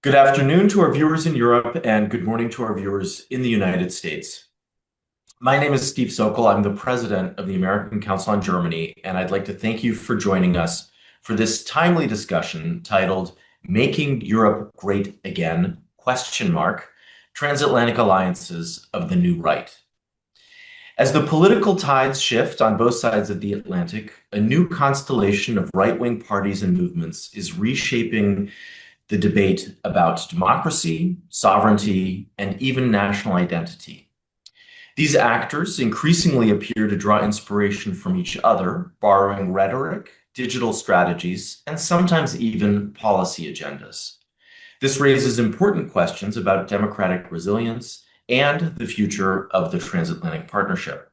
Good afternoon to our viewers in Europe, and good morning to our viewers in the United States. My name is Steve Sokol. I'm the president of the American Council on Germany, and I'd like to thank you for joining us for this timely discussion titled Making Europe Great Again, Transatlantic Alliances of the New Right. As the political tides shift on both sides of the Atlantic, a new constellation of right-wing parties and movements is reshaping the debate about democracy, sovereignty, and even national identity. These actors increasingly appear to draw inspiration from each other, borrowing rhetoric, digital strategies, and sometimes even policy agendas. This raises important questions about democratic resilience and the future of the transatlantic partnership.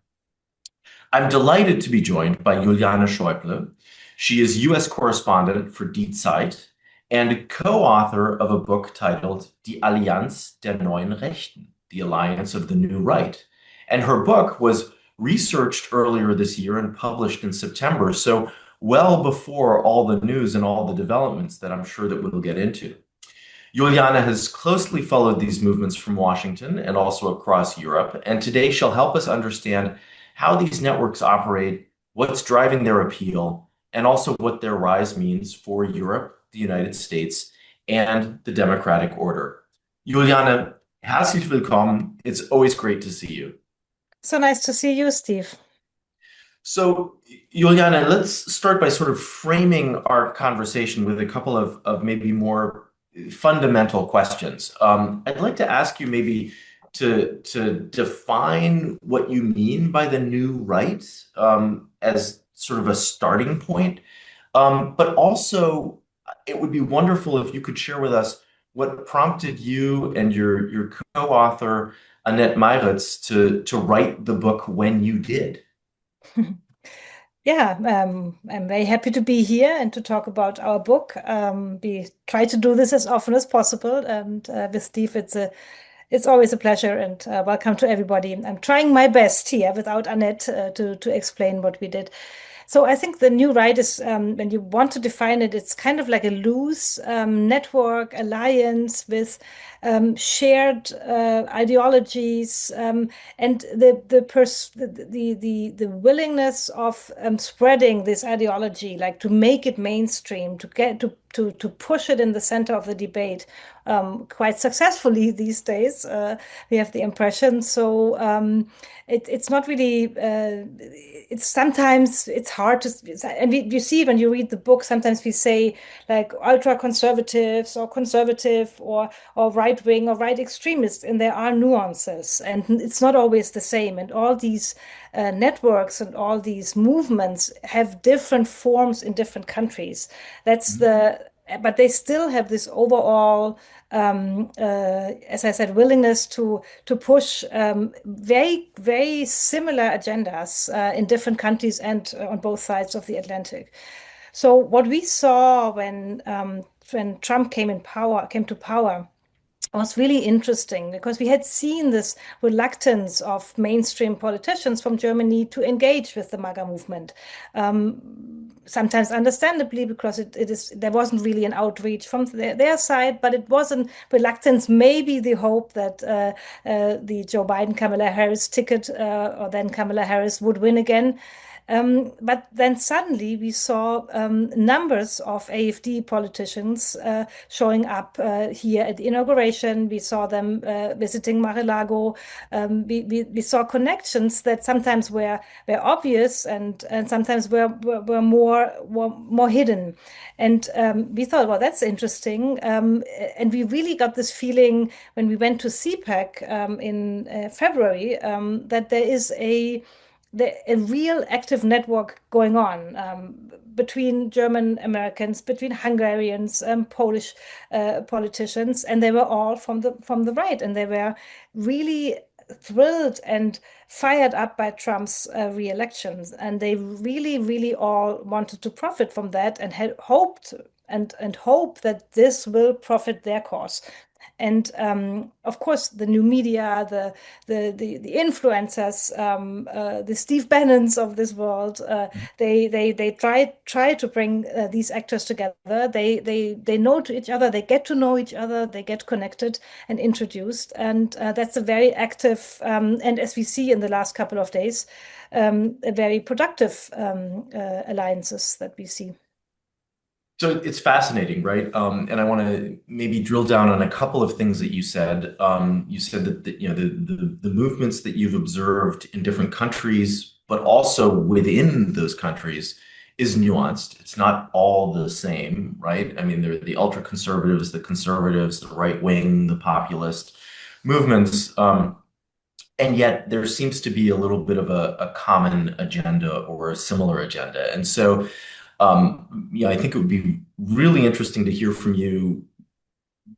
I'm delighted to be joined by Juliane Schäuble. She is U.S. correspondent for Die Zeit and co-author of a book titled Die Allianz der Neuen Rechten, the Alliance of the New Right. And her book was researched earlier this year and published in September, so well before all the news and all the developments that I'm sure that we'll get into. Juliane has closely followed these movements from Washington and also across Europe, and today she'll help us understand how these networks operate, what's driving their appeal, and also what their rise means for Europe, the United States, and the democratic order. Juliane, herzlich willkommen. It's always great to see you. So nice to see you, Steve. So, Juliane, let's start by sort of framing our conversation with a couple of maybe more fundamental questions. I'd like to ask you maybe to define what you mean by the new right as sort of a starting point, but also it would be wonderful if you could share with us what prompted you and your co-author Annett Meiritz to write the book when you did. Yeah, I'm very happy to be here and to talk about our book. We try to do this as often as possible, and with Steve, it's always a pleasure. And welcome to everybody. I'm trying my best here without Annett to explain what we did. So I think the new right is, when you want to define it, it's kind of like a loose network alliance with shared ideologies and the willingness of spreading this ideology, like to make it mainstream, to get to push it in the center of the debate quite successfully these days. We have the impression. So it's not really. It's sometimes it's hard to, and you see when you read the book, sometimes we say like ultra conservatives or conservative or right wing or right extremists, and there are nuances, and it's not always the same. And all these networks and all these movements have different forms in different countries. That's but they still have this overall, as I said, willingness to push very, very similar agendas in different countries and on both sides of the Atlantic. So what we saw when Trump came to power was really interesting because we had seen this reluctance of mainstream politicians from Germany to engage with the MAGA movement. Sometimes understandably, because there wasn't really an outreach from their side, but it was a reluctance, maybe the hope that the Joe Biden-Kamala Harris ticket, or then Kamala Harris would win again. But then suddenly we saw numbers of AfD politicians showing up here at the inauguration. We saw them visiting Mar-a-Lago. We saw connections that sometimes were obvious and sometimes were more hidden. And we thought, well, that's interesting. And we really got this feeling when we went to CPAC in February that there is a real active network going on between German Americans, between Hungarians, Polish politicians, and they were all from the right, and they were really thrilled and fired up by Trump's re-elections, and they really, really all wanted to profit from that and had hoped and hope that this will profit their cause. And of course, the new media, the influencers, the Steve Bannons of this world, they try to bring these actors together. They know to each other, they get to know each other, they get connected and introduced, and that's a very active and, as we see in the last couple of days, a very productive alliances that we see. So it's fascinating, right? And I want to maybe drill down on a couple of things that you said. You said that the movements that you've observed in different countries, but also within those countries, is nuanced. It's not all the same, right? I mean, there are the ultra conservatives, the conservatives, the right wing, the populist movements. And yet there seems to be a little bit of a common agenda or a similar agenda. And so, yeah, I think it would be really interesting to hear from you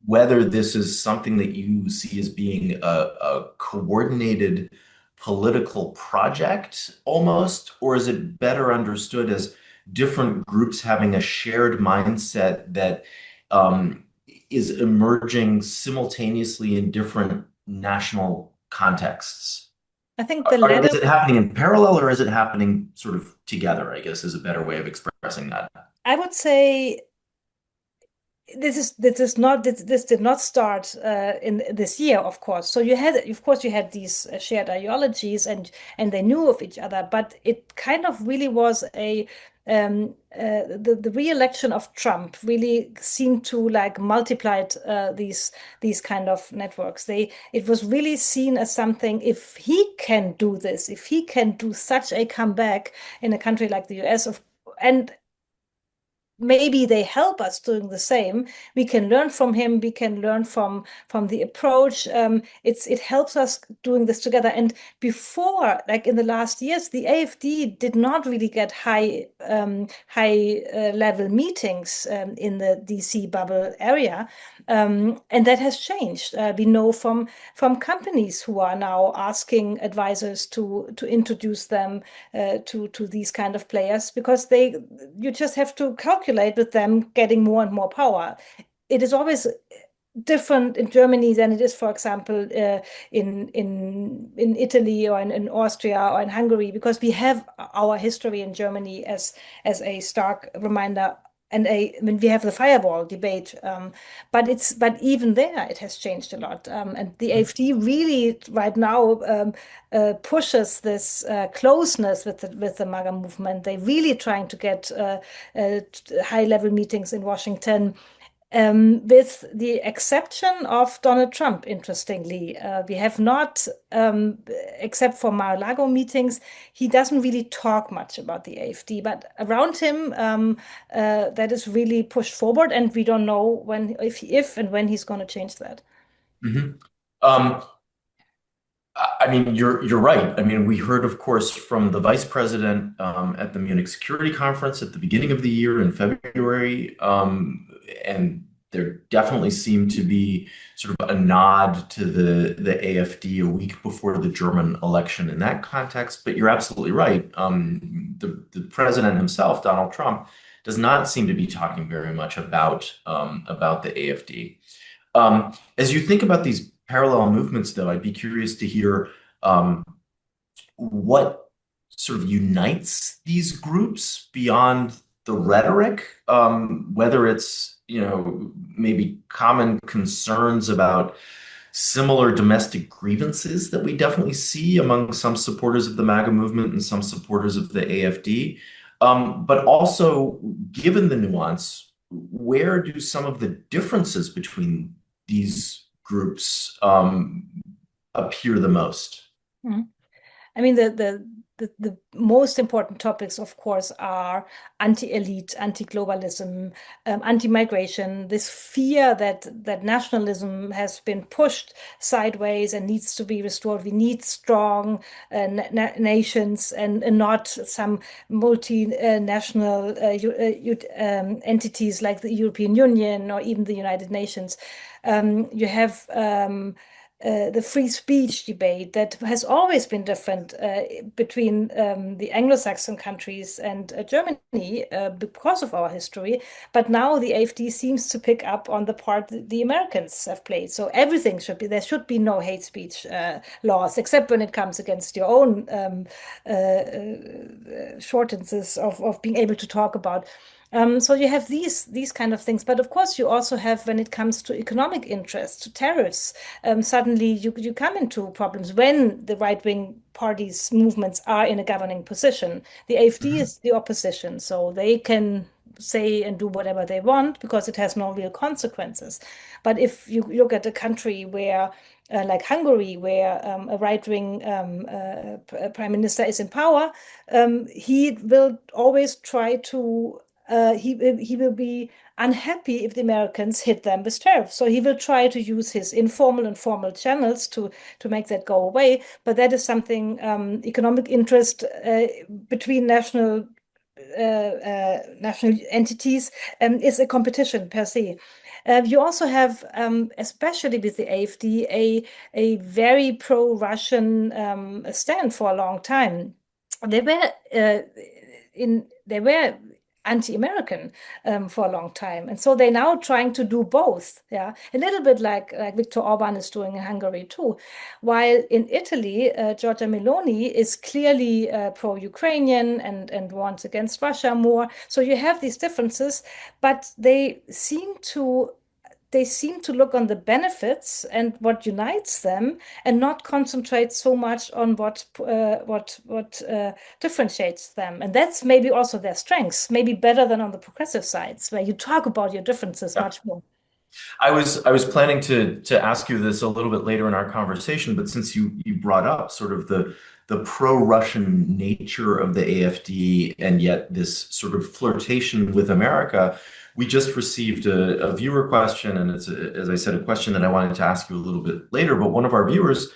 whether this is something that you see as being a coordinated political project almost, or is it better understood as different groups having a shared mindset that um, is emerging simultaneously in different national contexts? I think the latter. Is it happening in parallel or is it happening sort of together, I guess, is a better way of expressing that. I would say this did not start in this year, of course. So you had these shared ideologies, and they knew of each other, but it kind of really was the re-election of Trump really seemed to like multiplied these kind of networks. It was really seen as something, if he can do this, if he can do such a comeback in a country like the US, and maybe they help us doing the same. We can learn from him. We can learn from the approach. It helps us doing this together. And before, like in the last years, the AfD did not really get high level meetings in the DC bubble area, and that has changed. We know from companies who are now asking advisors to introduce them to these kind of players, because you just have to calculate with them getting more and more power. It is always different in Germany than it is, for example, in Italy or in Austria or in Hungary, because we have our history in Germany as a stark reminder. And when we have the firewall debate, but even there it has changed a lot. And the AfD really right now pushes this closeness with the MAGA movement. They're really trying to get high level meetings in Washington. With the exception of Donald Trump, interestingly, we have not, except for Mar-a-Lago meetings, he doesn't really talk much about the AfD, but around him, that is really pushed forward, and we don't know if and when he's going to change that. Mhm. Um, I mean, you're right. I mean, we heard, of course, from the vice president at the Munich Security Conference at the beginning of the year in February, and there definitely seemed to be sort of a nod to the AfD a week before the German election in that context. But you're absolutely right. The president himself, Donald Trump, does not seem to be talking very much about the AfD. As you think about these parallel movements, though, I'd be curious to hear what sort of unites these groups beyond the rhetoric, whether it's, maybe common concerns about similar domestic grievances that we definitely see among some supporters of the MAGA movement and some supporters of the AfD. But also, given the nuance, where do some of the differences between these groups appear the most? Mhm. I mean, the most important topics, of course, are anti-elite, anti-globalism, anti-migration, this fear that nationalism has been pushed sideways and needs to be restored. We need strong nations and not some multinational entities like the European Union or even the United Nations. You have the free speech debate that has always been different between the Anglo-Saxon countries and Germany because of our history. But now the AfD seems to pick up on the part that the Americans have played. So everything should be, there should be no hate speech laws, except when it comes against your own shortenances of being able to talk about. So you have these kind of things, but of course you also have, when it comes to economic interests, to tariffs, suddenly you come into problems when the right-wing parties movements are in a governing position. The AfD is the opposition, so they can say and do whatever they want because it has no real consequences. But if you look at a country where like Hungary, where a right-wing prime minister is in power, he will always try to he will be unhappy if the Americans hit them with tariffs. So he will try to use his informal and formal channels to make that go away. But that is something economic interest between national entities is a competition per se. You also have, especially with the AfD, a very pro-Russian stand for a long time. They were they were anti-American for a long time, and so they're now trying to do both. Yeah, a little bit like Viktor Orban is doing in Hungary too. While in Italy, Giorgia Meloni is clearly pro-Ukrainian and wants against Russia more. So you have these differences, but they seem to look on the benefits and what unites them, and not concentrate so much on what differentiates them. And that's maybe also their strengths, maybe better than on the progressive sides, where you talk about your differences much more. I was planning to ask you this a little bit later in our conversation, but since you brought up sort of the pro-Russian nature of the AfD and yet this sort of flirtation with America, we just received a viewer question, and it's as I said, a question that I wanted to ask you a little bit later. But one of our viewers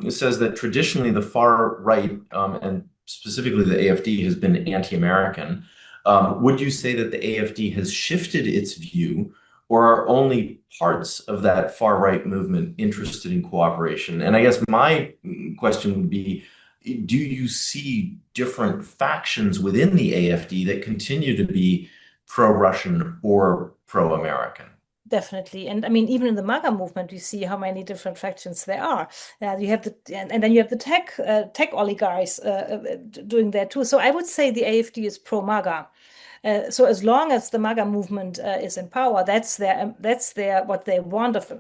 says that traditionally the far right and specifically the AfD has been anti-American. Would you say that the AfD has shifted its view, or are only parts of that far right movement interested in cooperation? And I guess my question would be, do you see different factions within the AfD that continue to be pro-Russian or pro-American? Definitely. And I mean, even in the MAGA movement, you see how many different factions there are. You have and then you have the tech oligarchs doing that too. So I would say the AfD is pro-MAGA. So as long as the MAGA movement is in power, that's their what they want of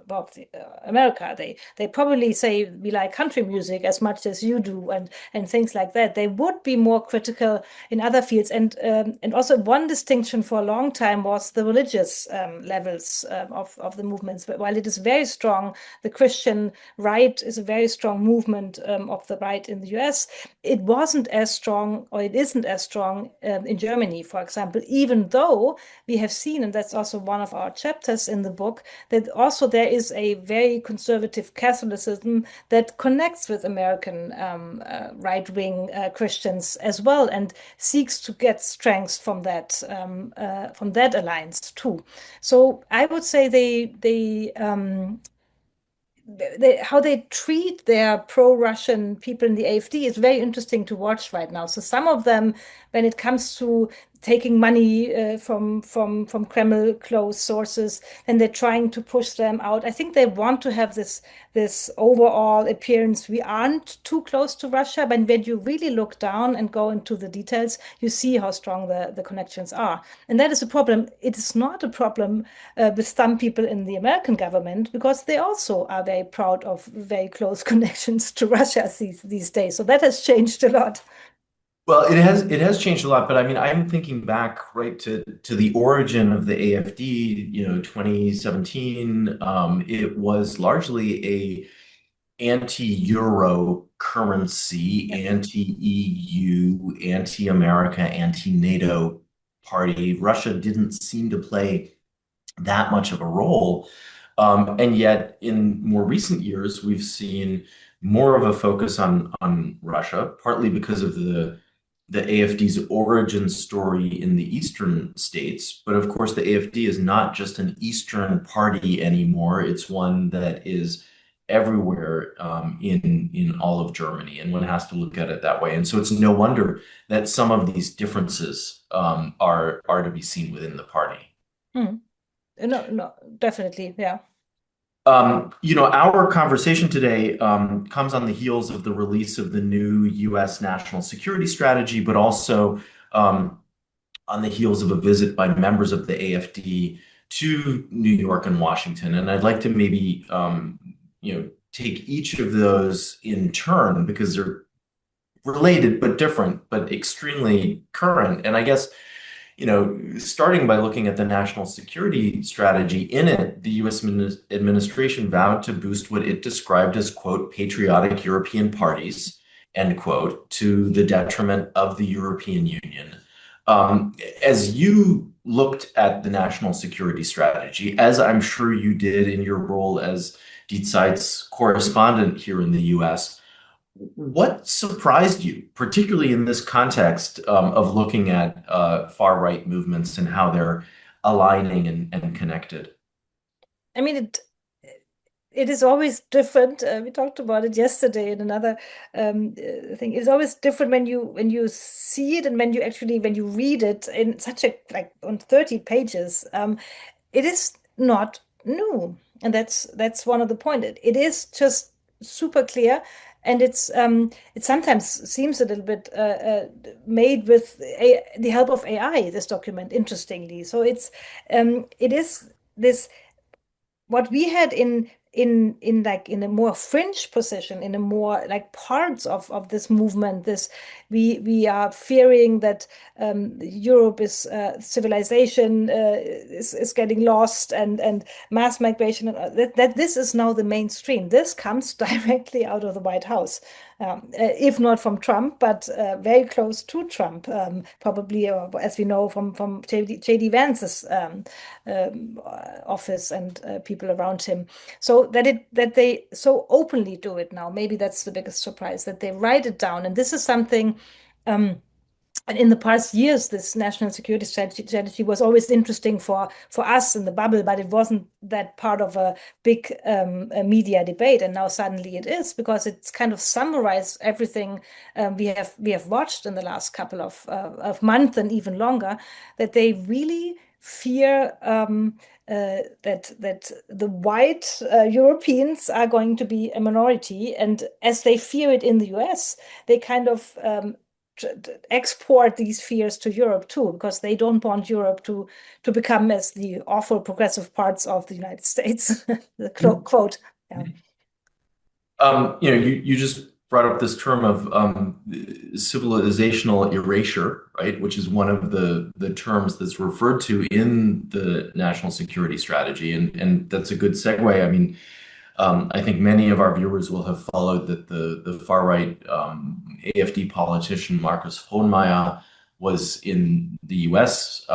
America. They probably say we like country music as much as you do, and things like that. They would be more critical in other fields, and also one distinction for a long time was the religious levels of the movements. But while it is very strong, the Christian right is a very strong movement of the right in the US. It wasn't as strong, or it isn't as strong in Germany, for example, even though we have seen, and that's also one of our chapters in the book, that also there is a very conservative Catholicism that connects with American right-wing Christians as well, and seeks to get strength from that alliance too. So I would say how they treat their pro-Russian people in the AfD is very interesting to watch right now. So some of them, when it comes to taking money from Kreml close sources, and they're trying to push them out. I think they want to have this overall appearance. We aren't too close to Russia, but when you really look down and go into the details, you see how strong the connections are. And that is a problem. It is not a problem with some people in the American government, because they also are very proud of very close connections to Russia these days. So that has changed a lot. Well, it has changed a lot, but I mean, I'm thinking back right to the origin of the AfD, 2017. It was largely a anti-Euro currency, anti-EU, anti-America, anti-NATO party. Russia didn't seem to play that much of a role. And yet, in more recent years, we've seen more of a focus on Russia, partly because of the AfD's origin story in the eastern states. But of course, the AfD is not just an Eastern party anymore. It's one that is everywhere in all of Germany, and one has to look at it that way. And so it's no wonder that some of these differences are to be seen within the party. Hmm. No, no, definitely, yeah. Our conversation today comes on the heels of the release of the new U.S. national security strategy, but also um, on the heels of a visit by members of the AfD to New York and Washington. And I'd like to maybe, take each of those in turn because they're related but different, but extremely current. And I guess starting by looking at the national security strategy, in it, the US administration vowed to boost what it described as, quote, patriotic European parties, end quote, to the detriment of the European Union. As you looked at the national security strategy, as I'm sure you did in your role as Die Zeit's correspondent here in the US, what surprised you, particularly in this context of looking at far-right movements and how they're aligning and connected? I mean, it is always different. We talked about it yesterday in another thing. It's always different when you see it and when you read it in such a like on 30 pages. It is not new, and that's one of the point. It is just super clear, and it sometimes seems a little bit made with the help of AI. This document, interestingly, so it is this what we had in like in a more fringe position, in a more like parts of this movement, this we are fearing that Europe is civilization is getting lost, and mass migration, and that this is now the mainstream. This comes directly out of the White House, if not from Trump, but very close to Trump, probably, as we know from JD Vance's office and people around him. So that they so openly do it now. Maybe that's the biggest surprise, that they write it down. And this is something. And in the past years, this national security strategy was always interesting for us in the bubble, but it wasn't that part of a big media debate. And now suddenly it is, because it's kind of summarized everything we have watched in the last couple of months and even longer. That they really fear that the white Europeans are going to be a minority, and as they fear it in the US, they kind of export these fears to Europe too, because they don't want Europe to become as the awful progressive parts of the United States. The quote. Yeah. You just brought up this term of civilizational erasure, right? Which is one of the terms that's referred to in the national security strategy, and that's a good segue. I mean, I think many of our viewers will have followed that the far right AfD politician Markus Frohnmayer was in the U.S.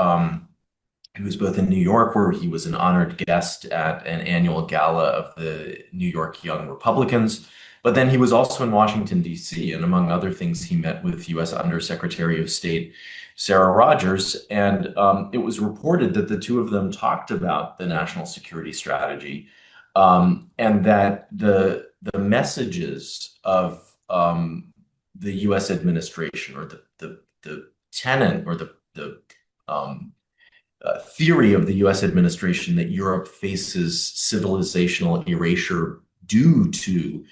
He was both in New York, where he was an honored guest at an annual gala of the New York Young Republicans. But then he was also in Washington, D.C., and among other things, he met with U.S. Undersecretary of State Sarah Rogers. And it was reported that the two of them talked about the national security strategy, and that the messages of the U.S. administration, or the tenet, or the theory of the US administration, that Europe faces civilizational erasure due to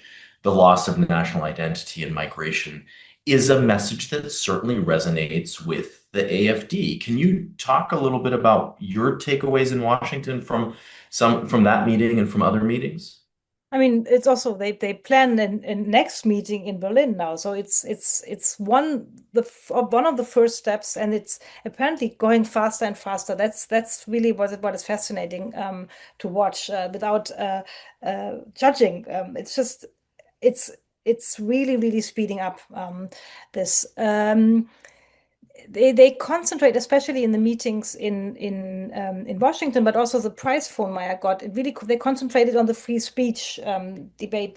the loss of national identity and migration, is a message that certainly resonates with the AfD. Can you talk a little bit about your takeaways in Washington from that meeting and from other meetings? I mean, it's also they plan a next meeting in Berlin now, so it's one of the first steps, and it's apparently going faster and faster. That's really what is fascinating to watch without judging. It's just it's really really speeding up this. they concentrate, especially in the meetings in Washington, but also the prize phone Maya got. It really they concentrated on the free speech debate.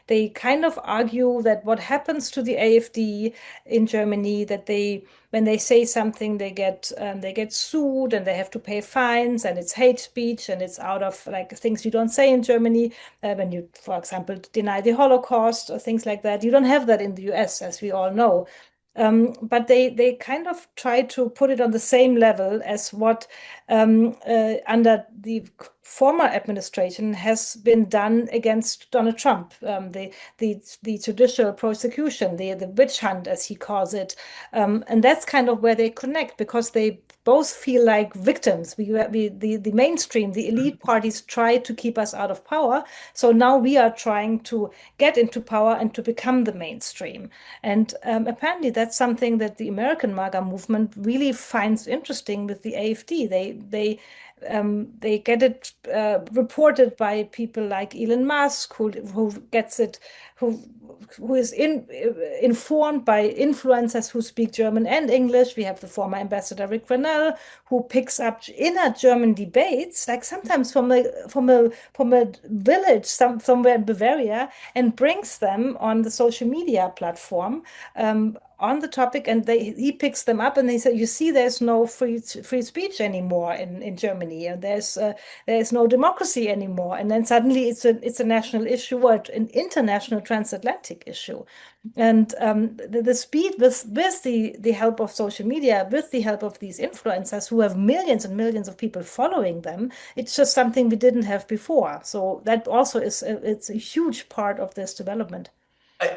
They kind of argue that what happens to the AfD in Germany, that they when they say something, they get sued and they have to pay fines, and it's hate speech, and it's out of like things you don't say in Germany when you, for example, deny the Holocaust or things like that. You don't have that in the US, as we all know. But they kind of try to put it on the same level as what under the former administration has been done against Donald Trump, the judicial prosecution, the witch hunt, as he calls it, and that's kind of where they connect because they both feel like victims. The mainstream, the elite parties try to keep us out of power, so now we are trying to get into power and to become the mainstream. And apparently, that's something that the American MAGA movement really finds interesting with the AfD. They get it reported by people like Elon Musk, who gets it, who is informed by influencers who speak German and English. We have the former ambassador Rick Grenell, who picks up inner German debates, like sometimes from a village somewhere in Bavaria, and brings them on the social media platform. On the topic, and he picks them up, and they say, "You see, there's no free speech anymore in Germany, and there's no democracy anymore." And then suddenly it's a national issue, or an international transatlantic issue. And the speed with the help of social media, with the help of these influencers who have millions and millions of people following them, it's just something we didn't have before. So that also it's a huge part of this development.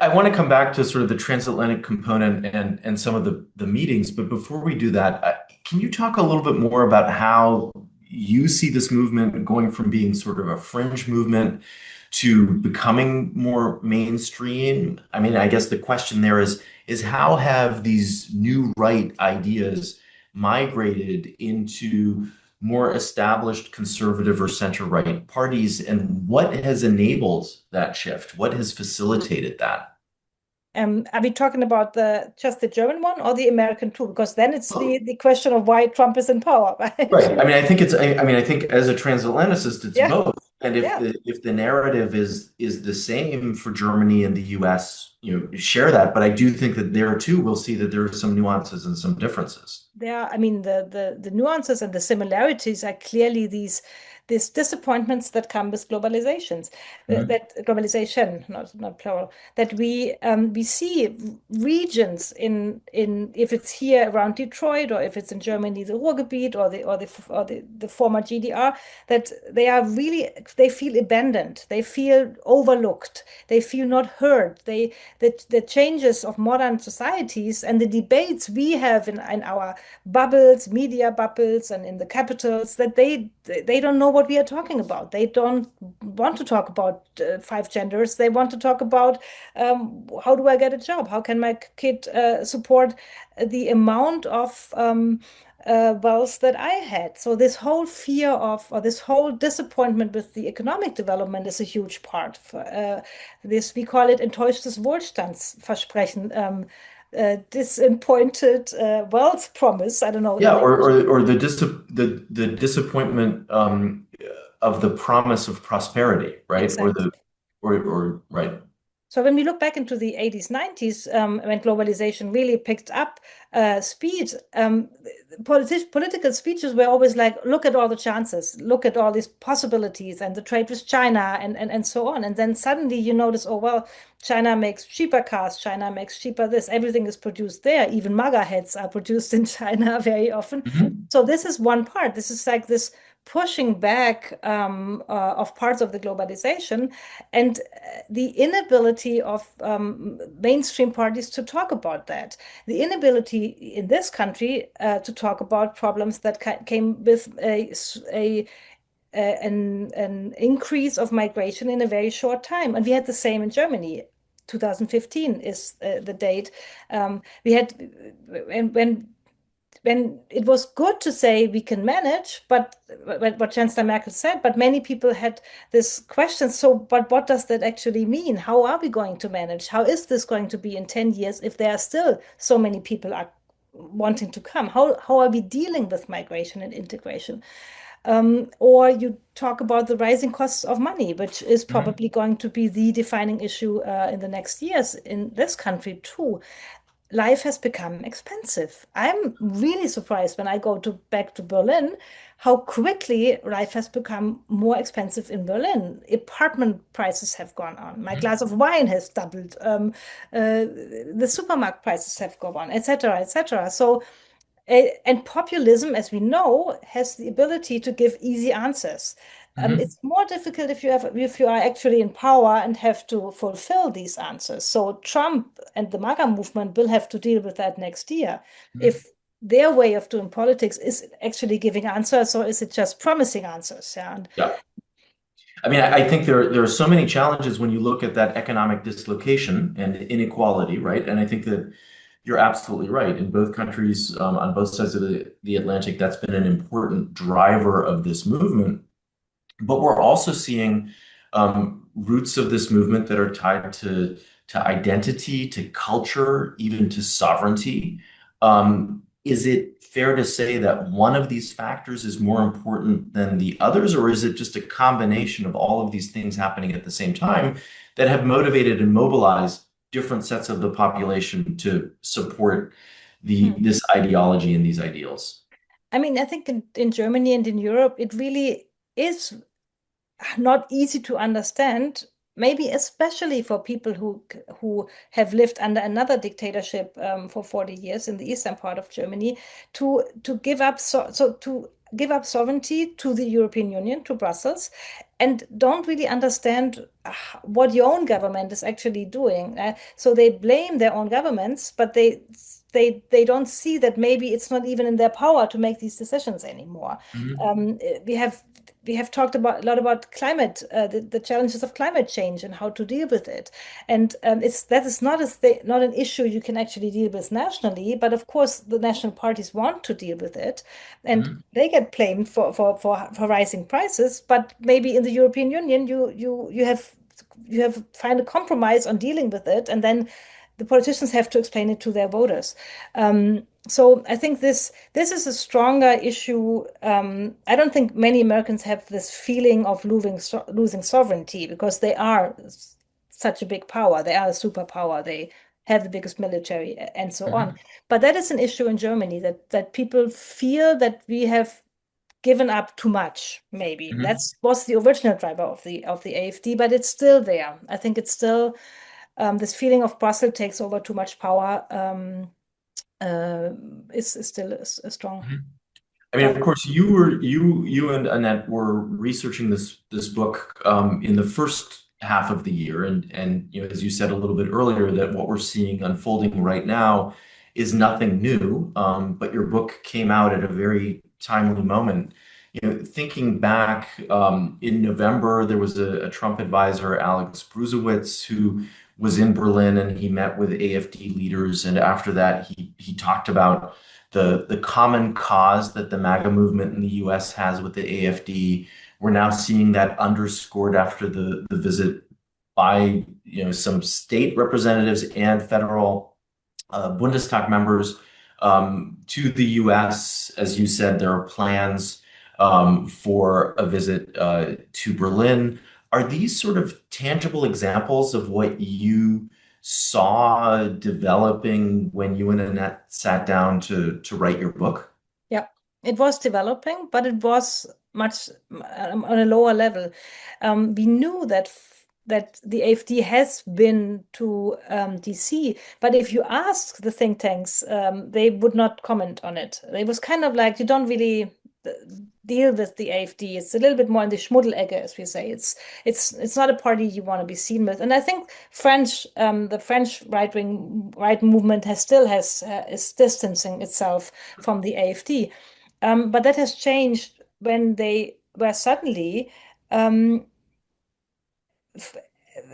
I want to come back to sort of the transatlantic component and some of the meetings, but before we do that, can you talk a little bit more about how you see this movement going from being sort of a fringe movement to becoming more mainstream? I mean, I guess the question there is how have these new right ideas migrated into more established conservative or center-right parties, and what has enabled that shift? What has facilitated that? Are we talking about just the German one or the American too? Because then it's the question of why Trump is in power, right? Right. I mean, I think I think as a transatlanticist, it's Yeah, both. And if yeah. the narrative is the same for Germany and the US, share that. But I do think that there too, we'll see that there are some nuances and some differences. I mean, the nuances and the similarities are clearly these disappointments that come with globalizations, Mhm. that globalization, not plural, that we see regions in if it's here around Detroit, or if it's in Germany, the Ruhrgebiet, or the former GDR, that they feel abandoned, they feel overlooked, they feel not heard. The changes of modern societies and the debates we have in our bubbles, media bubbles, and in the capitals, that they don't know what we are talking about. They don't want to talk about five genders. They want to talk about how do I get a job? How can my kid support the amount of wealth that I had? So this whole fear of, or this whole disappointment with the economic development is a huge part. This, we call it enttäuschtes Wohlstandsversprechen. Disappointed wealth promise. I don't know Yeah, in English. or the disappointment of the promise of prosperity, right? Exactly. Or right. So when we look back into the 80s, 90s, when globalization really picked up speed, political speeches were always like, look at all the chances, look at all these possibilities, and the trade with China, and so on. And then suddenly you notice, oh, well, China makes cheaper cars, China makes cheaper this, everything is produced there. Even MAGA heads are produced in China very often. Mhm. So this is one part. This is like this pushing back of parts of the globalization, and the inability of mainstream parties to talk about that, the inability in this country to talk about problems that came with an increase of migration in a very short time. And we had the same in Germany. 2015 is the date. We had when it was good to say we can manage, but what Chancellor Merkel said, but many people had this question. So, but what does that actually mean? How are we going to manage? How is this going to be in 10 years if there are still so many people are wanting to come? How are we dealing with migration and integration? Or you talk about the rising costs of money, which is Mhm. probably going to be the defining issue in the next years in this country too. Life has become expensive. I'm really surprised when I go back to Berlin, how quickly life has become more expensive in Berlin. Apartment prices have gone on. My Mhm. glass of wine has doubled. The supermarket prices have gone on, etc., etc. So and populism, as we know, has the ability to give easy answers. Mhm. It's more difficult if you are actually in power and have to fulfill these answers. So Trump and the MAGA movement will have to deal with that next year. Mhm. If their way of doing politics is actually giving answers, or is it just promising answers? Yeah. And Yeah. I mean, I think there are so many challenges when you look at that economic dislocation and inequality, right? And I think that you're absolutely right. In both countries, on both sides of the Atlantic, that's been an important driver of this movement. But we're also seeing roots of this movement that are tied to identity, to culture, even to sovereignty. Is it fair to say that one of these factors is more important than the others, or is it just a combination of all of these things happening at the same time that have motivated and mobilized different sets of the population to support hmm. this ideology and these ideals? I mean, I think in Germany and in Europe, it really is not easy to understand, maybe especially for people who have lived under another dictatorship for 40 years in the eastern part of Germany, to give up to give up sovereignty to the European Union, to Brussels, and don't really understand what your own government is actually doing. So they blame their own governments, but they don't see that maybe it's not even in their power to make these decisions anymore. Mhm. We have talked a lot about climate, the challenges of climate change and how to deal with it. And that is not an issue you can actually deal with nationally, but of course the national parties want to deal with it, and Mhm. they get blamed for rising prices. But maybe in the European Union, you have find a compromise on dealing with it, and then the politicians have to explain it to their voters. So I think this is a stronger issue. I don't think many Americans have this feeling of losing sovereignty because they are such a big power. They are a superpower. They have the biggest military and so on. Mhm. But that is an issue in Germany that people feel that we have given up too much, maybe. Mhm. That's was the original driver of the AfD, but it's still there. I think it's still this feeling of Brussels takes over too much power uh, is still a strong Mhm. I mean, of driver. course, you and Annette were researching this book in the first half of the year, and as you said a little bit earlier, that what we're seeing unfolding right now is nothing new. But your book came out at a very timely moment. Thinking back, in November, there was a Trump advisor, Alex Bruzewitz, who was in Berlin and he met with AfD leaders, and after that, he talked about the common cause that the MAGA movement in the US has with the AfD. We're now seeing that underscored after the visit by some state representatives and federal Bundestag members to the US. As you said, there are plans for a visit to Berlin. Are these sort of tangible examples of what you saw developing when you and Annette sat down to write your book? Yeah, it was developing, but it was much on a lower level. We knew that the AfD has been to DC, but if you ask the think tanks, they would not comment on it. It was kind of like you don't really uh, deal with the AfD. It's a little bit more in the Schmuddelecke, as we say. It's not a party you want to be seen with. And I think the French right movement is distancing itself from the AfD. But that has changed when they were suddenly um, f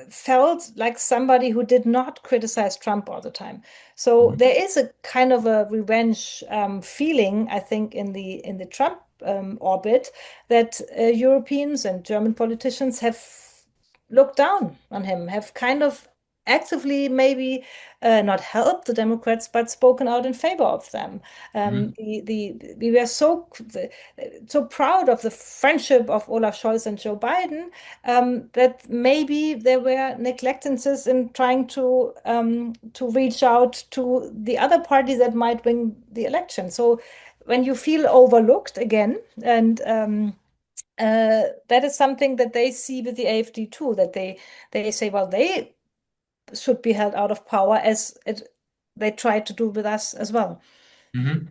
felt like somebody who did not criticize Trump all the time. So Mhm. there is a kind of a revenge feeling, I think, in the Trump orbit that Europeans and German politicians have looked down on him, have kind of actively maybe not helped the Democrats, but spoken out in favor of them. We were so proud of the friendship of Olaf Scholz and Joe Biden that maybe there were neglectances in trying to reach out to the other party that might win the election. So when you feel overlooked again, and that is something that they see with the AfD too, that they say, well, they should be held out of power as they tried to do with us as well. Mm-hmm.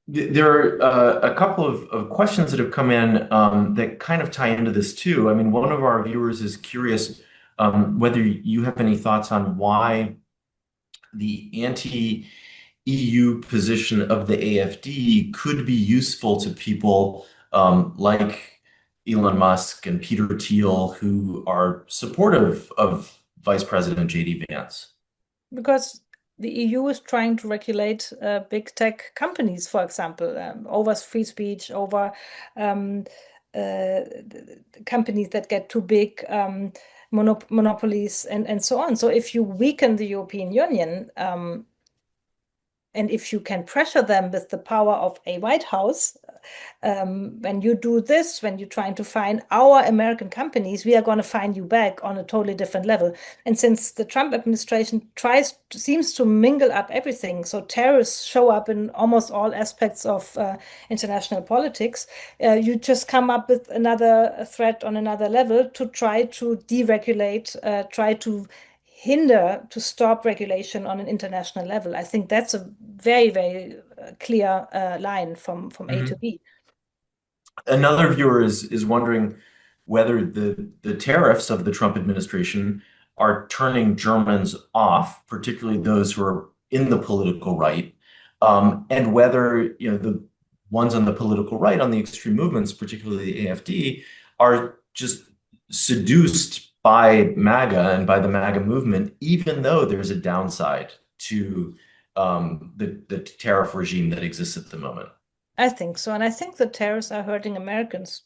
There are a couple of questions that have come in that kind of tie into this too. I mean, one of our viewers is curious whether you have any thoughts on why the anti-EU position of the AfD could be useful to people like Elon Musk and Peter Thiel, who are supportive of Vice President J.D. Vance. Because the EU is trying to regulate big tech companies, for example, over free speech, over companies that get too big, monopolies, and so on. So if you weaken the European Union, and if you can pressure them with the power of a White House, when you do this, when you're trying to find our American companies, we are going to find you back on a totally different level. And since the Trump administration seems to mingle up everything, so terrorists show up in almost all aspects of international politics, you just come up with another threat on another level to try to deregulate, try to stop regulation on an international level. I think that's a very, very clear line from A to B. Another viewer is wondering whether the tariffs of the Trump administration are turning Germans off, particularly those who are in the political right, and whether the ones on the political right, on the extreme movements, particularly the AfD, are just seduced by MAGA and by the MAGA movement, even though there's a downside to the tariff regime that exists at the moment. I think so. And I think the tariffs are hurting Americans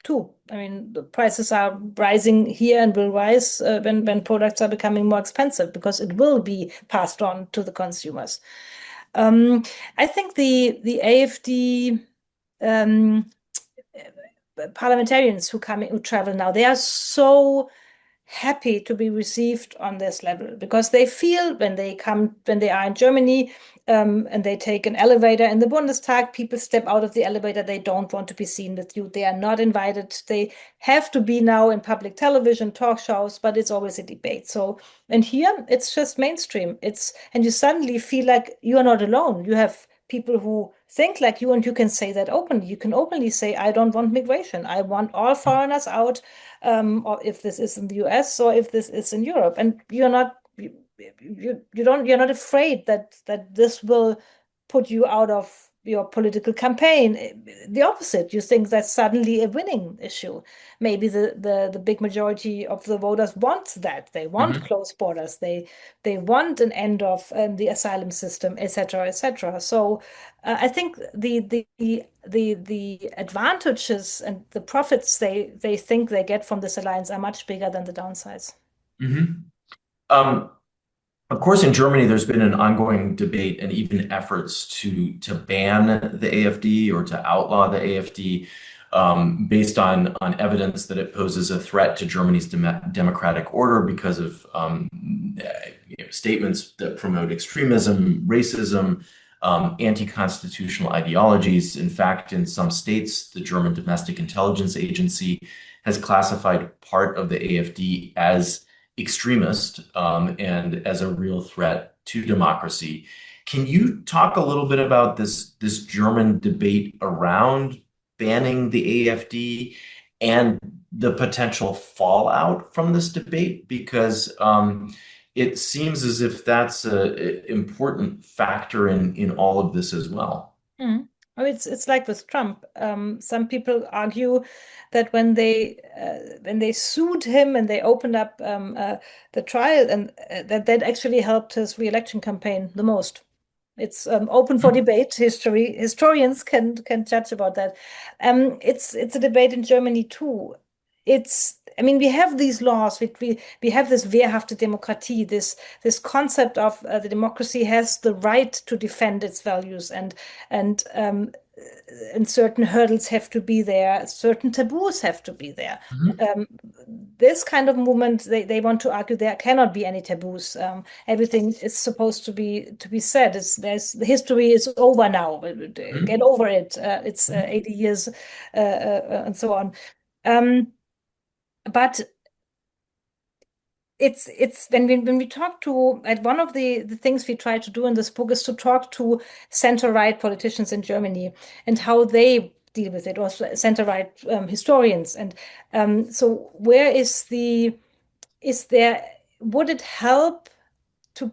too. I mean, the prices are rising here and will rise when products are becoming more expensive because it will be passed on to the consumers. I think the AfD parliamentarians who travel now, they are so happy to be received on this level because they feel when they are in Germany and they take an elevator in the Bundestag, people step out of the elevator. They don't want to be seen with you. They are not invited. They have to be now in public television, talk shows, but it's always a debate. So, and here it's just mainstream. And you suddenly feel like you are not alone. You have people who think like you, and you can say that openly. You can openly say, I don't want migration. I want all foreigners out, or if this is in the US or if this is in Europe. And you're not you're not afraid that this will put you out of your political campaign. The opposite. You think that's suddenly a winning issue. Maybe the big majority of the voters want that. They want closed borders. They want an end of the asylum system, etc., etc. So I think the advantages and the profits they think they get from this alliance are much bigger than the downsides. Of course, in Germany, there's been an ongoing debate and even efforts to ban the AfD or to outlaw the AfD based on evidence that it poses a threat to Germany's democratic order because of statements that promote extremism, racism, anti-constitutional ideologies. In fact, in some states, the German Domestic Intelligence Agency has classified part of the AfD as extremist and as a real threat to democracy. Can you talk a little bit about this German debate around banning the AfD and the potential fallout from this debate? Because it seems as if that's an important factor in all of this as well. Mm. Oh, it's like with Trump. Some people argue that when they sued him and they opened up the trial, and that actually helped his re-election campaign the most. It's open for debate. Historians can judge about that. It's a debate in Germany too. I mean, we have these laws. We have this wehrhafte Demokratie, this concept of the democracy has the right to defend its values, and certain hurdles have to be there, certain taboos have to be there. Mhm. Um, this kind of movement, they want to argue there cannot be any taboos. Everything is supposed to be said. The history is over now. Get Mhm. over it. It's Mhm. 80 years and so on. Um, but it's when we talk to one of the things we try to do in this book is to talk to center-right politicians in Germany and how they deal with it, or center-right historians. And so where is there, would it help to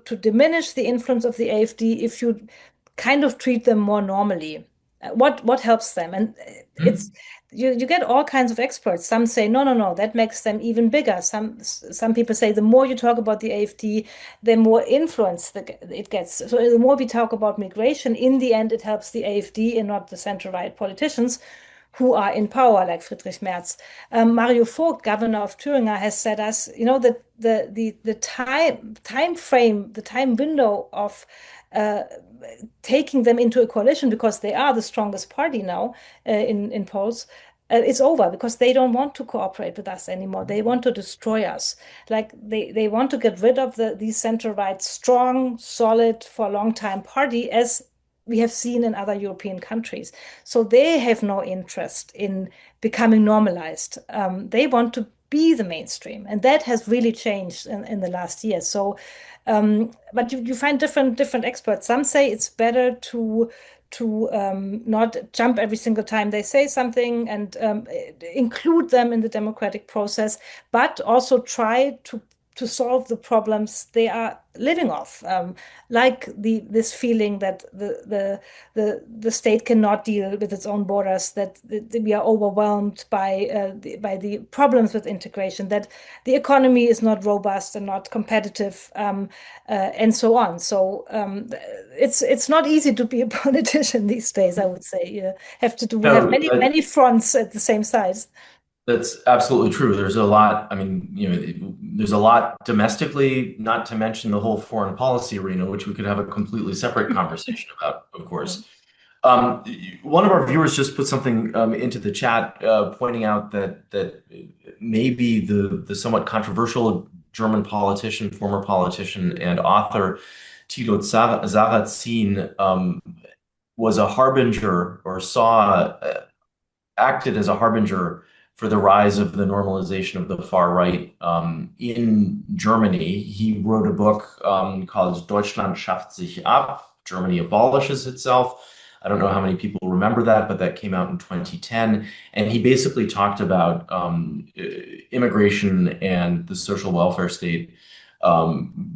to diminish the influence of the AfD if you kind of treat them more normally? What helps them? And it's Mhm. you get all kinds of experts. Some say no, no, no, that makes them even bigger. Some people say the more you talk about the AfD, the more influence it gets. So the more we talk about migration, in the end, it helps the AfD and not the center-right politicians who are in power, like Friedrich Merz. Mario Vogt, governor of Thüringen, has said us, you know, that the time frame, the time window of uh, taking them into a coalition because they are the strongest party now in polls. Is over because they don't want to cooperate with us anymore. They want to destroy us. Like they want to get rid of these center-right, strong, solid, for a long time party, as we have seen in other European countries. So they have no interest in becoming normalized. They want to be the mainstream, and that has really changed in the last year. So, but you find different experts. Some say it's better to not jump every single time they say something, and include them in the democratic process, but also try to solve the problems they are living off, like this feeling that the state cannot deal with its own borders, that we are overwhelmed by the problems with integration, that the economy is not robust and not competitive, and so on. So it's not easy to be a politician these days, I would say. You have No, many fronts at the same size. that's absolutely true. There's a lot, I mean, there's a lot domestically, not to mention the whole foreign policy arena, which we could have a completely separate conversation about, of course. Um, One of our viewers just put something into the chat, pointing out that maybe the somewhat controversial German politician, former politician, and author Tito Sarrazin was a harbinger, or acted as a harbinger for the rise of the normalization of the far right in Germany. He wrote a book called Deutschland schafft sich ab, Germany abolishes itself. I don't know how many people remember that, but that came out in 2010. And he basically talked about immigration and the social welfare state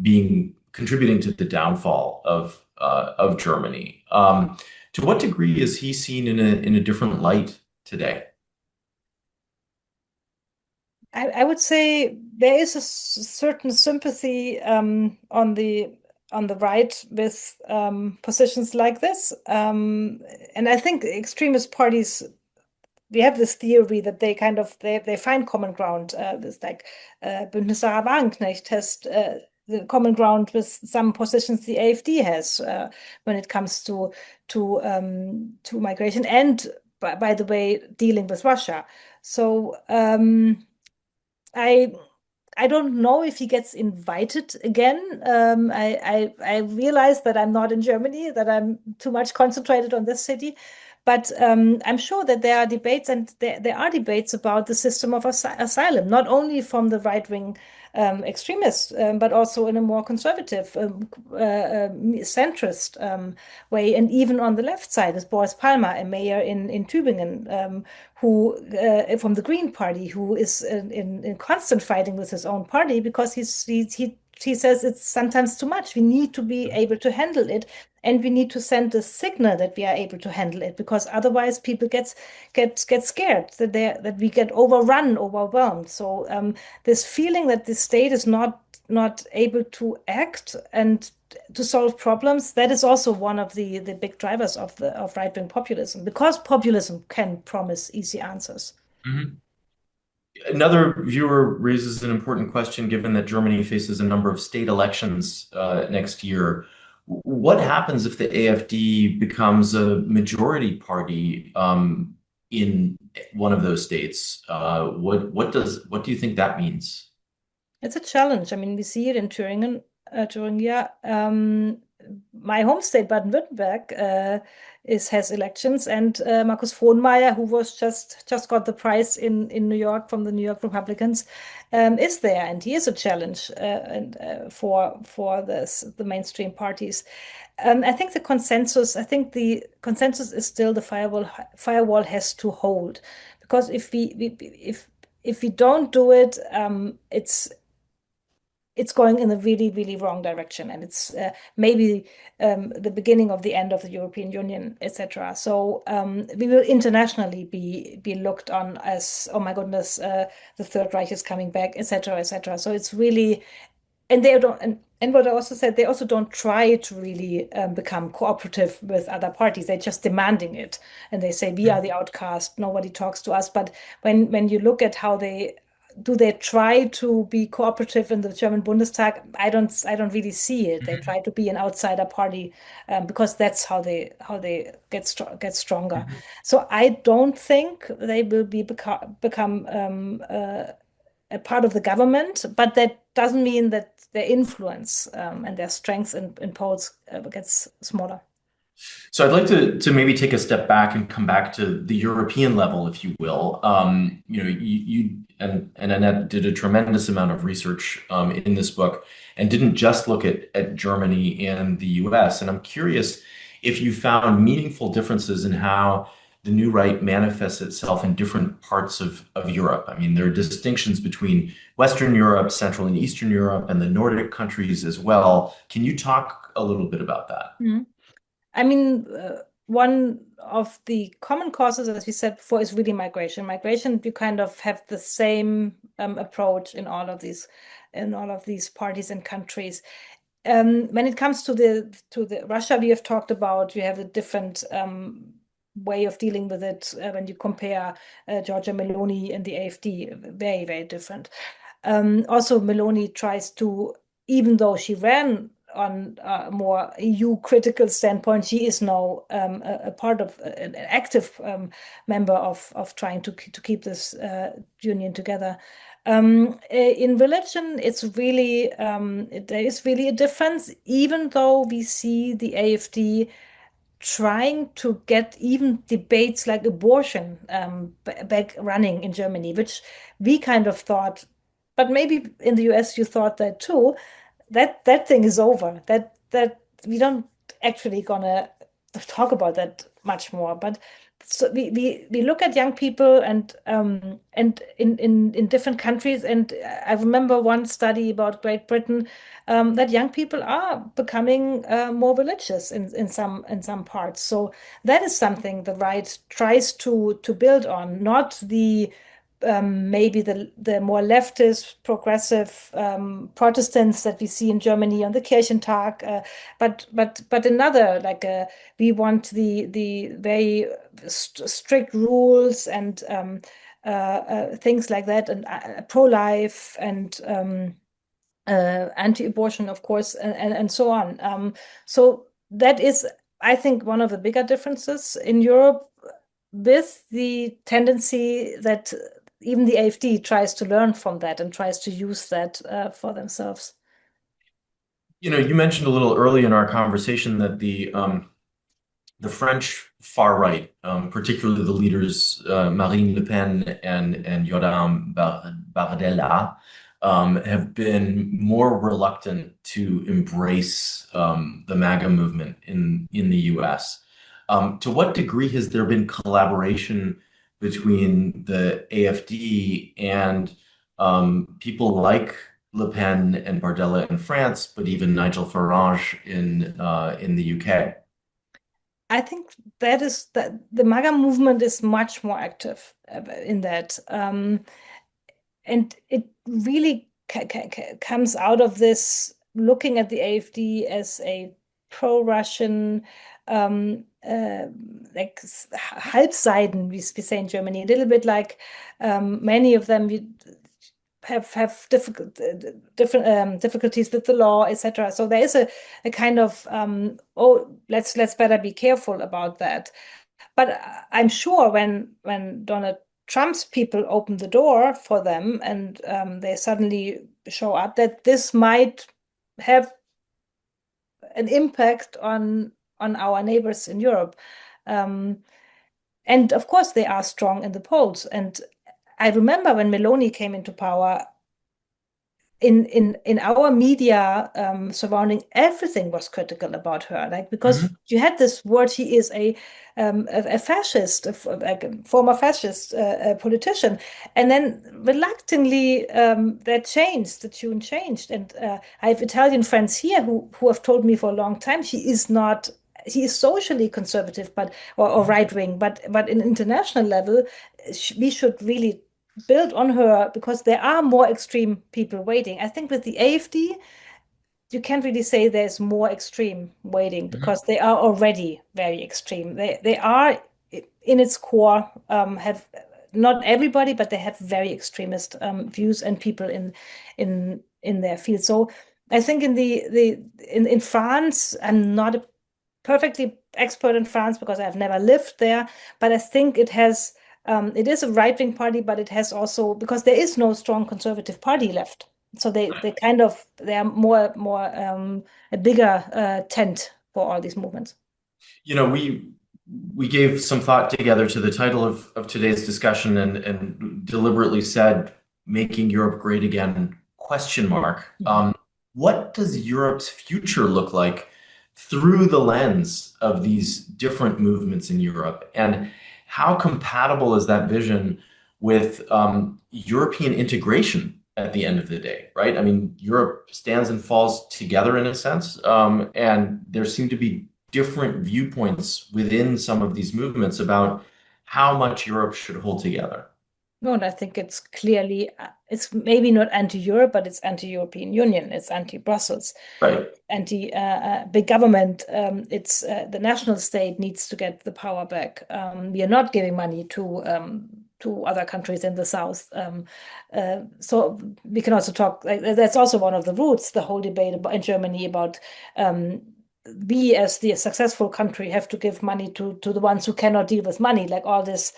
being contributing to the downfall of Germany. To what degree is he seen in a different light today? I would say there is a certain sympathy on the right with positions like this, and I think extremist parties, we have this theory that they find common ground. This like Bündnis Sarah Wagenknecht has the common ground with some positions the AfD has when it comes to migration and, by the way, dealing with Russia. So I I don't know if he gets invited again. I realize that I'm not in Germany, that I'm too much concentrated on this city, but I'm sure that there are debates, and there are debates about the system of asylum, not only from the right-wing extremists, but also in a more conservative, centrist way, and even on the left side is Boris Palmer, a mayor in Tübingen, who from the Green Party, who is in constant fighting with his own party because he says it's sometimes too much. We need to be able to handle it, and we need to send a signal that we are able to handle it, because otherwise people get scared that we get overrun, overwhelmed. So this feeling that the state is not able to act and to solve problems, that is also one of the big drivers of right-wing populism, because populism can promise easy answers. Mhm. Another viewer raises an important question, given that Germany faces a number of state elections next year. What happens if the AfD becomes a majority party in one of those states? What do you think that means? It's a challenge. I mean, we see it in Thuringia. My home state, Baden-Württemberg, has elections, and Markus Frohnmayer, who was just got the prize in New York from the New York Republicans, is there, and he is a challenge for the mainstream parties. I think the consensus is still the firewall has to hold, because if we don't do it, it's going in a really, really wrong direction, and it's maybe the beginning of the end of the European Union, etc. So we will internationally be looked on as, oh my goodness, the Third Reich is coming back, etc., etc. So it's really, and they don't, and what I also said, they also don't try to really become cooperative with other parties. They're just demanding it, and they say we are the outcast. Nobody talks to us. But when you look at how they try to be cooperative in the German Bundestag, I don't really see it. They try to be an outsider party because that's how they get stronger. Mhm. So I don't think they will become a part of the government, but that doesn't mean that their influence and their strength in polls gets smaller. So I'd like to maybe take a step back and come back to the European level, if you will. You and Annette did a tremendous amount of research in this book and didn't just look at Germany and the US. And I'm curious if you found meaningful differences in how the new right manifests itself in different parts of Europe. I mean, there are distinctions between Western Europe, Central and Eastern Europe, and the Nordic countries as well. Can you talk a little bit about that? Mhm. I mean, one of the common causes, as we said before, is really migration. Migration, you kind of have the same approach in all of these parties and countries. When it comes to the Russia we have talked about, you have a different way of dealing with it when you compare Giorgia Meloni and the AfD, very, very different. Also, Meloni tries to, even though she ran on a more EU critical standpoint, she is now a part of an active member of trying to keep this union together. In religion, there is really a difference, even though we see the AfD trying to get even debates like abortion back running in Germany, which we kind of thought, but maybe in the US you thought that too, that thing is over. That we don't actually gonna talk about that much more. But so we look at young people and in different countries, and I remember one study about Great Britain that young people are becoming more religious in some parts. So that is something the right tries to build on, not the maybe the more leftist, progressive Protestants that we see in Germany on the Kirchentag, but another like we want the very strict rules and things like that, and pro-life and anti-abortion, of course, and so on. So that is, I think, one of the bigger differences in Europe, with the tendency that even the AfD tries to learn from that and tries to use that for themselves. You mentioned a little early in our conversation that the French far right, particularly the leaders Marine Le Pen and Jordan Bardella, have been more reluctant to embrace the MAGA movement in the U.S. To what degree has there been collaboration between the AfD and people like Le Pen and Bardella in France, but even Nigel Farage in the UK? I think that the MAGA movement is much more active in that. And it really comes out of this looking at the AfD as a pro-Russian, like Halbseiden, we say in Germany, a little bit like many of them have different difficulties with the law, etc. So there is a kind of oh, let's better be careful about that. But I'm sure when Donald Trump's people open the door for them and they suddenly show up, that this might have an impact on our neighbors in Europe. And of course, they are strong in the polls. And I remember when Meloni came into power, in our media surrounding everything was critical about her, like because you had this word, he is a fascist, like a former fascist politician, and then reluctantly that changed, the tune changed, and I have Italian friends here who have told me for a long time he is socially conservative, but or right wing, but in international level, we should really build on her because there are more extreme people waiting. I think with the AfD, you can't really say there's more extreme waiting because they are already very extreme. They are in its core have not everybody, but they have very extremist views and people in their field. So I think in France, I'm not a perfectly expert in France because I've never lived there, but I think it has it is a right-wing party, but it has also because there is no strong conservative party left. So they are more a bigger tent for all these movements. You know, we gave some thought together to the title of today's discussion and deliberately said making Europe great again question mark. What does Europe's future look like through the lens of these different movements in Europe? And how compatible is that vision with European integration at the end of the day, right? I mean, Europe stands and falls together in a sense, and there seem to be different viewpoints within some of these movements about how much Europe should hold together. No, and I think it's clearly, it's maybe not anti-Europe, but it's anti-European Union, it's anti-Brussels, Right. anti-big government. It's the national state needs to get the power back. We are not giving money to other countries in the south. So we can also talk, like, that's also one of the roots, the whole debate in Germany about we as the successful country have to give money to the ones who cannot deal with money, like all these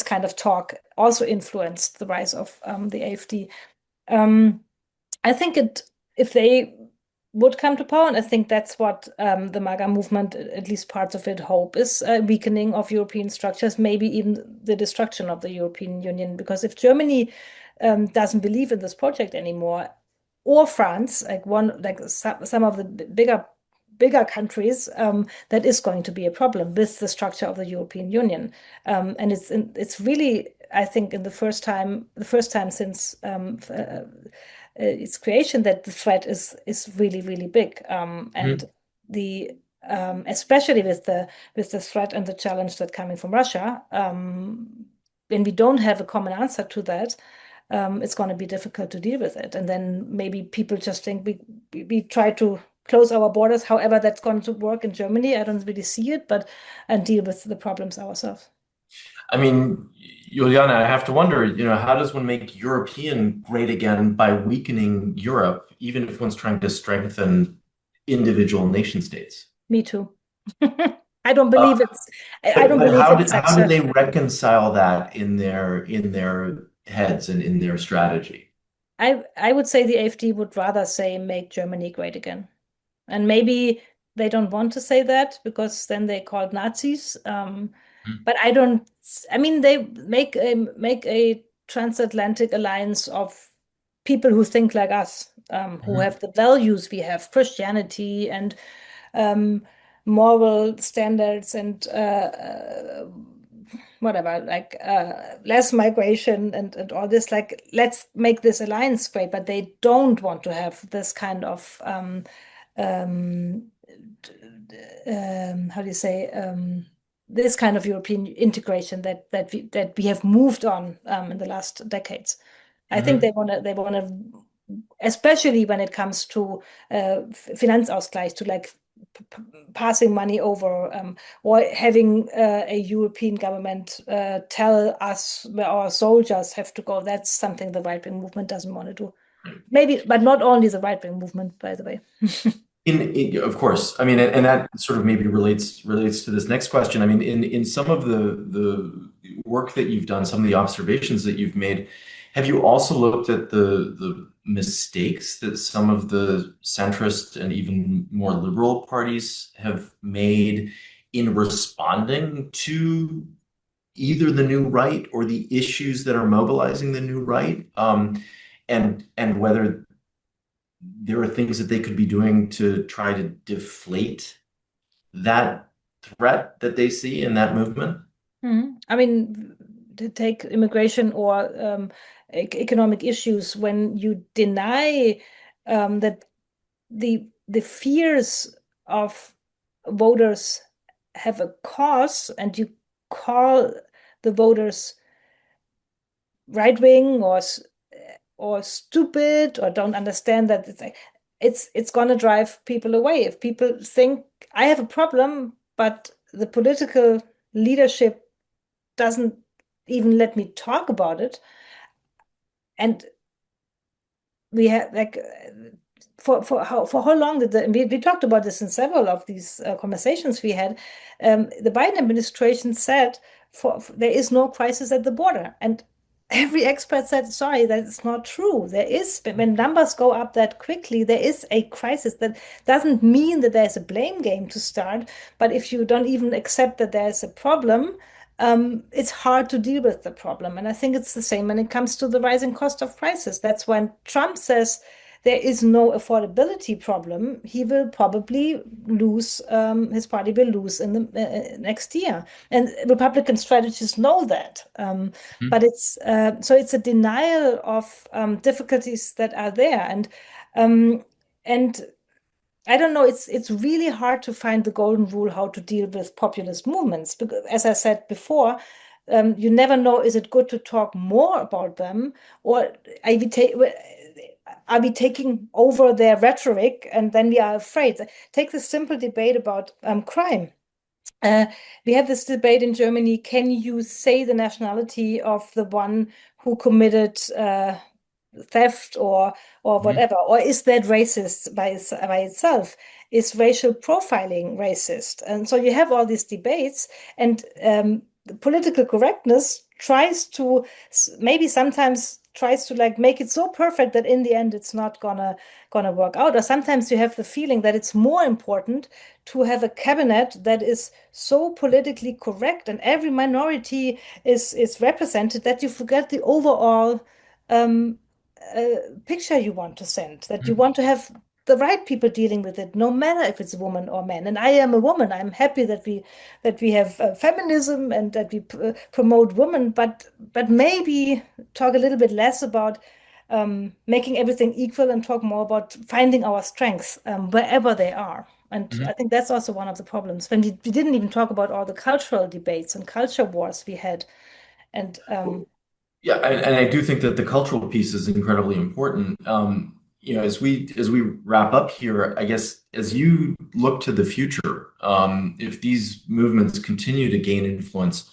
kind of talk also influenced the rise of the AfD. I think if they would come to power, and I think that's what the MAGA movement, at least parts of it, hope is a weakening of European structures, maybe even the destruction of the European Union. Because if Germany doesn't believe in this project anymore, or France, like some of the bigger countries, that is going to be a problem with the structure of the European Union. And it's really, I think, the first time since its creation that the threat is really, really big. And the especially with the threat and the challenge that coming from Russia, when we don't have a common answer to that, it's going to be difficult to deal with it. And then maybe people just think we try to close our borders, however that's going to work in Germany. I don't really see it, and deal with the problems ourselves. I mean, Juliana, I have to wonder, how does one make European great again by weakening Europe, even if one's trying to strengthen individual nation states? Me too. I don't believe it's. I don't believe it's. How do they reconcile that in their heads and in their strategy? I would say the AfD would rather say make Germany great again. And maybe they don't want to say that because then they called Nazis. But I mean, they make a transatlantic alliance of people who think like us, who have the values we have, Christianity and moral standards and whatever, like less migration and all this. Like, let's make this alliance great, but they don't want to have this kind of how do you say this kind of European integration that we have moved on in the last decades. I think they want to, especially when it comes to Finanzausgleich, to like passing money over, or having a European government tell us where our soldiers have to go. That's something the right-wing movement doesn't want to do. Maybe, but not only the right-wing movement, by the way. Of course, I mean, and that sort of maybe relates to this next question. I mean, in some of the work that you've done, some of the observations that you've made, have you also looked at the mistakes that some of the centrist and even more liberal parties have made in responding to either the new right or the issues that are mobilizing the new right, and whether there are things that they could be doing to try to deflate that threat that they see in that movement? I mean, to take immigration or economic issues, when you deny that the fears of voters have a cause, and you call the voters right wing or stupid or don't understand that it's going to drive people away. If people think I have a problem, but the political leadership doesn't even let me talk about it, and we have like for how long did we talked about this in several of these conversations we had. The Biden administration said there is no crisis at the border, and every expert said, sorry, that's not true. There is, when numbers go up that quickly, there is a crisis. That doesn't mean that there's a blame game to start, but if you don't even accept that there's a problem, it's hard to deal with the problem. And I think it's the same when it comes to the rising cost of prices. That's when Trump says there is no affordability problem, he will probably lose, his party will lose in the next year. And Republican strategists know that. But it's so it's a denial of difficulties that are there. And I don't know, it's really hard to find the golden rule how to deal with populist movements. Because as I said before, you never know, is it good to talk more about them, or are we taking over their rhetoric and then we are afraid? Take the simple debate about crime. We have this debate in Germany. Can you say the nationality of the one who committed theft or whatever? Or is that racist by itself? Is racial profiling racist? And so you have all these debates, and political correctness tries to maybe sometimes tries to like make it so perfect that in the end it's not gonna work out. Or sometimes you have the feeling that it's more important to have a cabinet that is so politically correct and every minority is represented, that you forget the overall picture you want to send, that you want to have the right people dealing with it, no matter if it's a woman or man. And I am a woman. I'm happy that we have feminism and that we promote women, but maybe talk a little bit less about making everything equal and talk more about finding our strengths wherever they are. And I think that's also one of the problems. When we didn't even talk about all the cultural debates and culture wars we had. And Yeah, and I do think that the cultural piece is incredibly important. As we wrap up here, I guess as you look to the future, if these movements continue to gain influence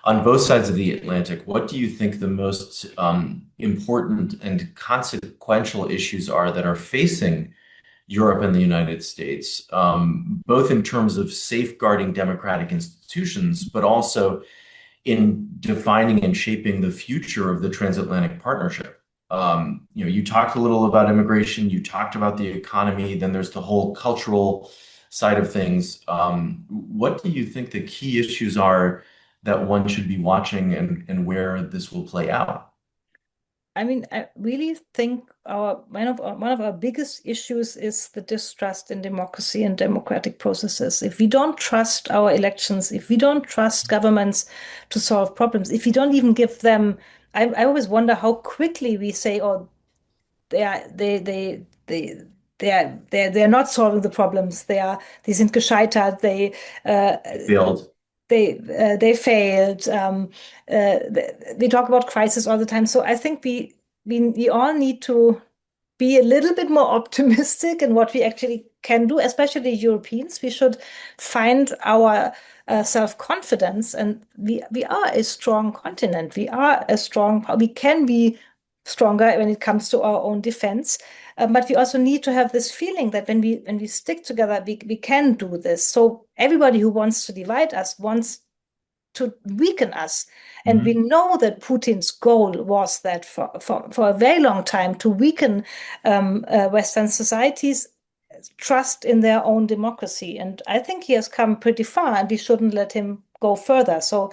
on both sides of the Atlantic, what do you think the most important and consequential issues are that are facing Europe and the United States, both in terms of safeguarding democratic institutions, but also in defining and shaping the future of the transatlantic partnership? You talked a little about immigration, you talked about the economy, then there's the whole cultural side of things. What do you think the key issues are that one should be watching, and where this will play out? I mean, I really think one of our biggest issues is the distrust in democracy and democratic processes. If we don't trust our elections, if we don't trust governments to solve problems, if we don't even give them, I always wonder how quickly we say, oh, they're not solving the problems. Die sind gescheitert. Failed. They failed. We talk about crisis all the time. So I think we all need to be a little bit more optimistic in what we actually can do, especially Europeans. We should find our self-confidence, and we are a strong continent. We can be stronger when it comes to our own defense. But we also need to have this feeling that when we stick together, we can do this. So everybody who wants to divide us wants to weaken us. And we know that Putin's goal was that for a very long time to weaken Western societies' trust in their own democracy. And I think he has come pretty far, and we shouldn't let him go further. So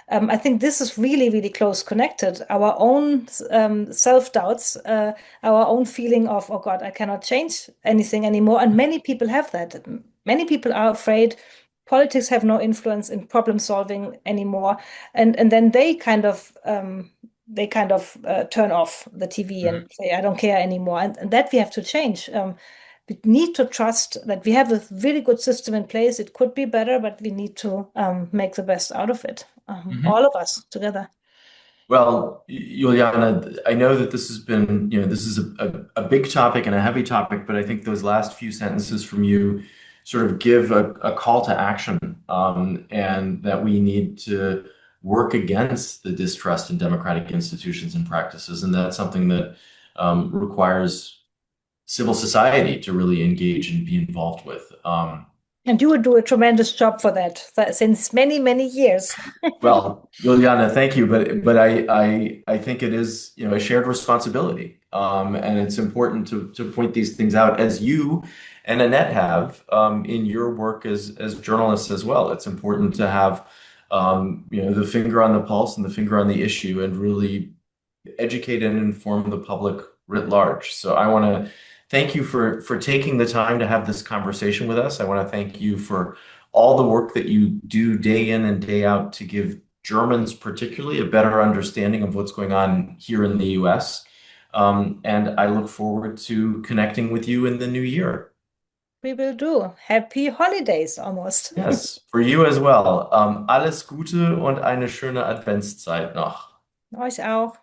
I think this is really, really close connected. Our own self-doubts, our own feeling of, oh God, I cannot change anything anymore. And many people have that. Many people are afraid politics have no influence in problem solving anymore. And then they kind of turn off the TV and say, I don't care anymore. And that we have to change. We need to trust that we have a really good system in place. It could be better, but we need to make the best out of it, all of us together. Well, Juliana, I know that this has been, this is a big topic and a heavy topic, but I think those last few sentences from you sort of give a call to action, and that we need to work against the distrust in democratic institutions and practices. And that's something that requires civil society to really engage and be involved with. And you would do a tremendous job for that since many, many years. Well, Juliana, thank you, but I think it is a shared responsibility, and it's important to point these things out as you and Annett have in your work as journalists as well. It's important to have the finger on the pulse and the finger on the issue, and really educate and inform the public writ large. So I want to thank you for taking the time to have this conversation with us. I want to thank you for all the work that you do day in and day out to give Germans particularly a better understanding of what's going on here in the US. And I look forward to connecting with you in the new year. We will do. Happy holidays almost. Yes, for you as well. Alles Gute und eine schöne Adventszeit noch. Euch auch.